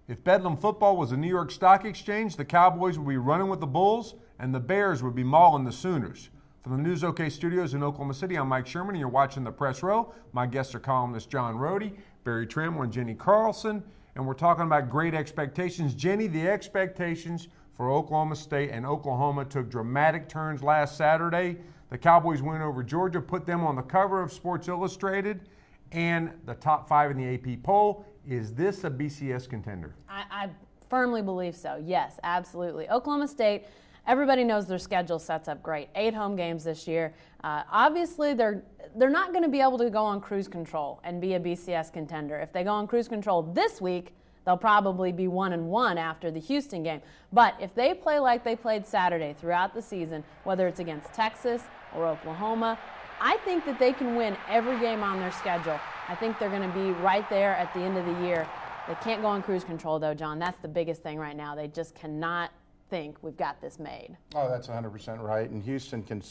If Bedlam football was a New York Stock Exchange, the Cowboys would be running with the Bulls and the Bears would be mauling the Sooners. From the News OK studios in Oklahoma City, I'm Mike Sherman, and you're watching The Press Row. My guests are columnist John Rohde, Barry Trammell, and Jenny Carlson, and we're talking about great expectations. Jenny, the expectations for Oklahoma State and Oklahoma took dramatic turns last Saturday. The Cowboys win over Georgia, put them on the cover of Sports Illustrated and the top 5 in the AP poll. Is this a BCS contender? I firmly believe so. Yes, absolutely. Oklahoma State, everybody knows their schedule sets up great. 8 home games this year. Obviously, they're not going to be able to go on cruise control and be a BCS contender. If they go on cruise control this week, they'll probably be 1-1 after the Houston game. But if they play like they played Saturday throughout the season, whether it's against Texas or Oklahoma, I think that they can win every game on their schedule. I think they're going to be right there at the end of the year. They can't go on cruise control, though, John. That's the biggest thing right now. They just cannot think we've got this made. Oh, that's 100% right. And Houston can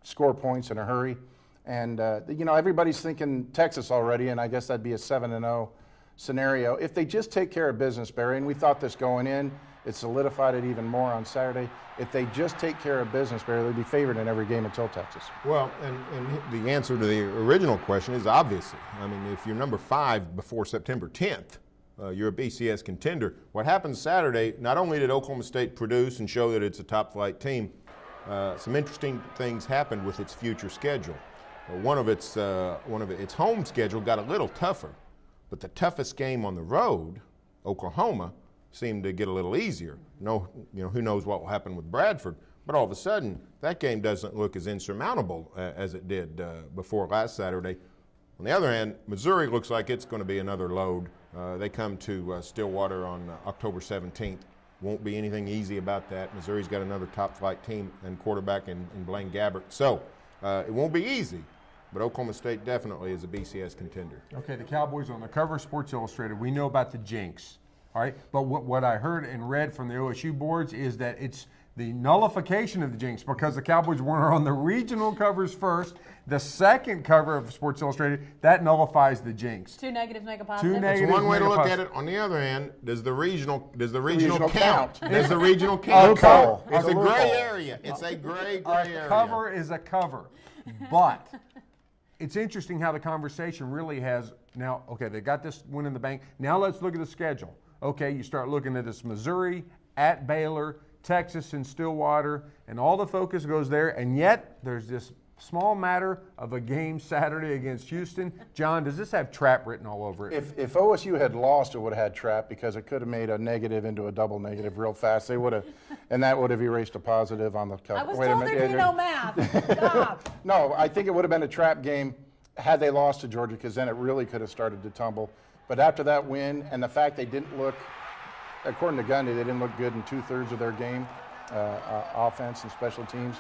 score points in a hurry. And, everybody's thinking Texas already, and I guess that'd be a 7-0 scenario. If they just take care of business, Barry, and we thought this going in, it solidified it even more on Saturday. If they just take care of business, Barry, they'd be favored in every game until Texas. Well, and the answer to the original question is obviously. I mean, if you're number 5 before September 10th, you're a BCS contender. What happened Saturday, not only did Oklahoma State produce and show that it's a top-flight team, some interesting things happened with its future schedule. One of its home schedule got a little tougher, but the toughest game on the road, Oklahoma, seemed to get a little easier. Who knows what will happen with Bradford, but all of a sudden that game doesn't look as insurmountable as it did before last Saturday. On the other hand, Missouri looks like it's going to be another load. They come to Stillwater on October 17th. Won't be anything easy about that. Missouri's got another top-flight team and quarterback in Blaine Gabbert. So it won't be easy, but Oklahoma State definitely is a BCS contender. Okay, the Cowboys on the cover of Sports Illustrated. We know about the jinx, all right? But what I heard and read from the OSU boards is that it's the nullification of the jinx because the Cowboys were on the regional covers first. The second cover of Sports Illustrated, that nullifies the jinx. 2 negatives make a positive. That's one way to look at it. On the other hand, does the regional count? Does the regional count? Okay. It's a gray area. It's a gray area. A cover is a cover. But it's interesting how the conversation really has now, okay, they got this win in the bank. Now let's look at the schedule. Okay, you start looking at this Missouri, at Baylor, Texas and Stillwater, and all the focus goes there, and yet there's this small matter of a game Saturday against Houston. John, does this have trap written all over it? If OSU had lost, it would have had trap because it could have made a negative into a double negative real fast. They would have, and that would have erased a positive on the cover. I was told there'd be no math. Stop. No, I think it would have been a trap game had they lost to Georgia because then it really could have started to tumble. But after that win and the fact they didn't look, according to Gundy, they didn't look good in 2/3 of their game, offense and special teams.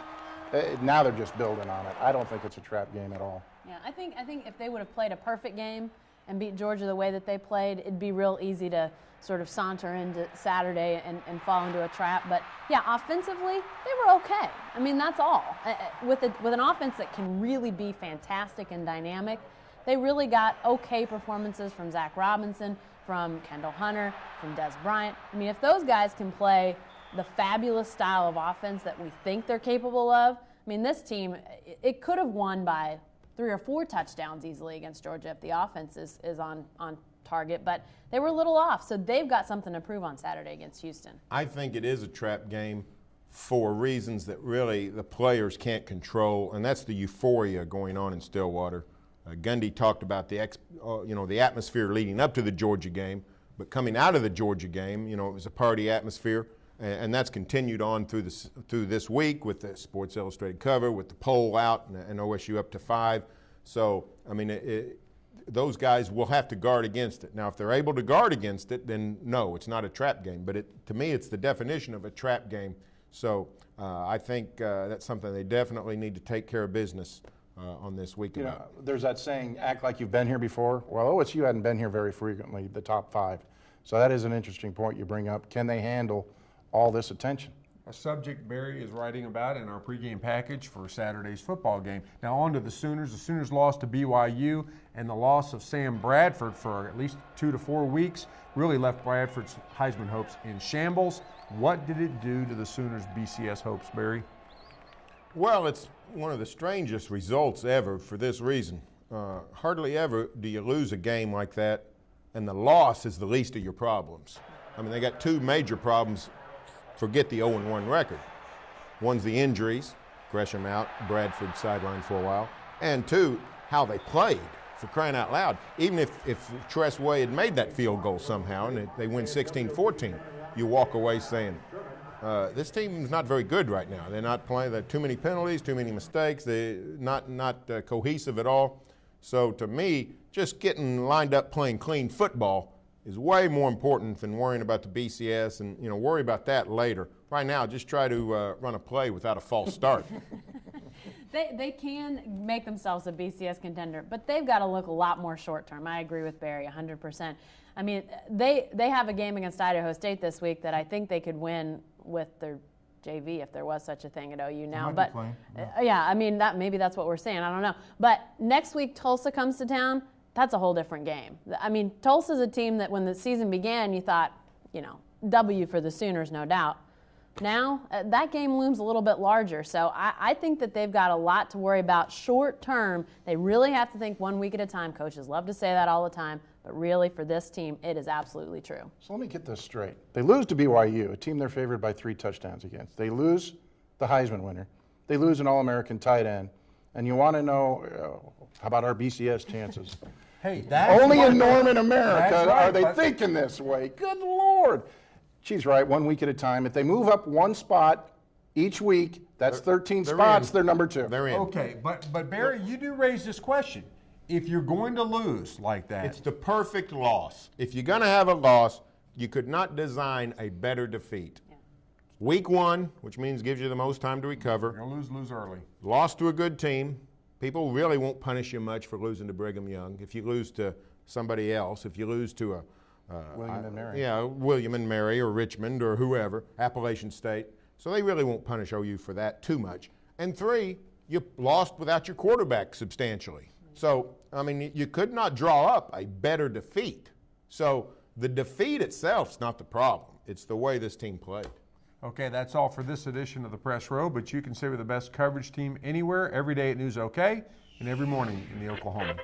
Now they're just building on it. I don't think it's a trap game at all. Yeah, I think if they would have played a perfect game and beat Georgia the way that they played, it'd be real easy to sort of saunter into Saturday and fall into a trap. But yeah, offensively, they were okay. I mean, that's all. With an offense that can really be fantastic and dynamic, they really got okay performances from Zach Robinson, from Kendall Hunter, from Des Bryant. I mean, if those guys can play the fabulous style of offense that we think they're capable of, I mean, this team, it could have won by 3 or 4 touchdowns easily against Georgia if the offense is on target, but they were a little off, so they've got something to prove on Saturday against Houston. I think it is a trap game for reasons that really the players can't control, and that's the euphoria going on in Stillwater. Gundy talked about the atmosphere leading up to the Georgia game, but coming out of the Georgia game, it was a party atmosphere, and that's continued on through this week with the Sports Illustrated cover, with the poll out, and OSU up to 5. So, I mean, those guys will have to guard against it. Now, if they're able to guard against it, then no, it's not a trap game. But to me, it's the definition of a trap game. So I think that's something they definitely need to take care of business on this week. There's that saying, act like you've been here before. Well, OSU hadn't been here very frequently, the top 5. So that is an interesting point you bring up. Can they handle all this attention? A subject Barry is writing about in our pregame package for Saturday's football game. Now on to the Sooners. The Sooners lost to BYU, and the loss of Sam Bradford for at least 2 to 4 weeks really left Bradford's Heisman hopes in shambles. What did it do to the Sooners' BCS hopes, Barry? Well, it's one of the strangest results ever for this reason. Hardly ever do you lose a game like that, and the loss is the least of your problems. I mean, they got 2 major problems. Forget the 0-1 record. One's the injuries, Gresham out, Bradford sidelined for a while, and 2, how they played, for crying out loud. Even if Tress Way had made that field goal somehow and they win 16-14, you walk away saying, this team's not very good right now. They're not playing. There are too many penalties, too many mistakes. They're not cohesive at all. So to me, just getting lined up playing clean football is way more important than worrying about the BCS and worry about that later. Right now, just try to run a play without a false start. They can make themselves a BCS contender, but they've got to look a lot more short term. I agree with Barry 100%. I mean, they have a game against Idaho State this week that I think they could win with their JV if there was such a thing at OU now. But yeah, I mean maybe that's what we're saying. I don't know. But next week Tulsa comes to town. That's a whole different game. I mean, Tulsa's a team that when the season began, you thought, W for the Sooners, no doubt. Now, that game looms a little bit larger. So I think that they've got a lot to worry about short term. They really have to think 1 week at a time. Coaches love to say that all the time. But really, for this team, it is absolutely true. So let me get this straight. They lose to BYU, a team they're favored by 3 touchdowns against. They lose the Heisman winner. They lose an All-American tight end. And you want to know, how about our BCS chances? Hey, that's only in Norman America right, are they thinking this way. Good Lord. She's right, 1 week at a time. If they move up 1 spot each week, that's 13 spots. They're number 2. They're in. Okay, but Barry, you do raise this question. If you're going to lose like that. It's the perfect loss. If you're going to have a loss, you could not design a better defeat. Yeah. Week 1, which means gives you the most time to recover. You're going to lose early. Lost to a good team. People really won't punish you much for losing to Brigham Young. If you lose to somebody else, if you lose to William and Mary. Yeah, William and Mary or Richmond or whoever, Appalachian State. So they really won't punish OU for that too much. And 3, you lost without your quarterback substantially. So, I mean, you could not draw up a better defeat. So the defeat itself is not the problem. It's the way this team played. Okay, that's all for this edition of the Press Row, but you can say we're the best coverage team anywhere, every day at News OK, and every morning in the Oklahoman.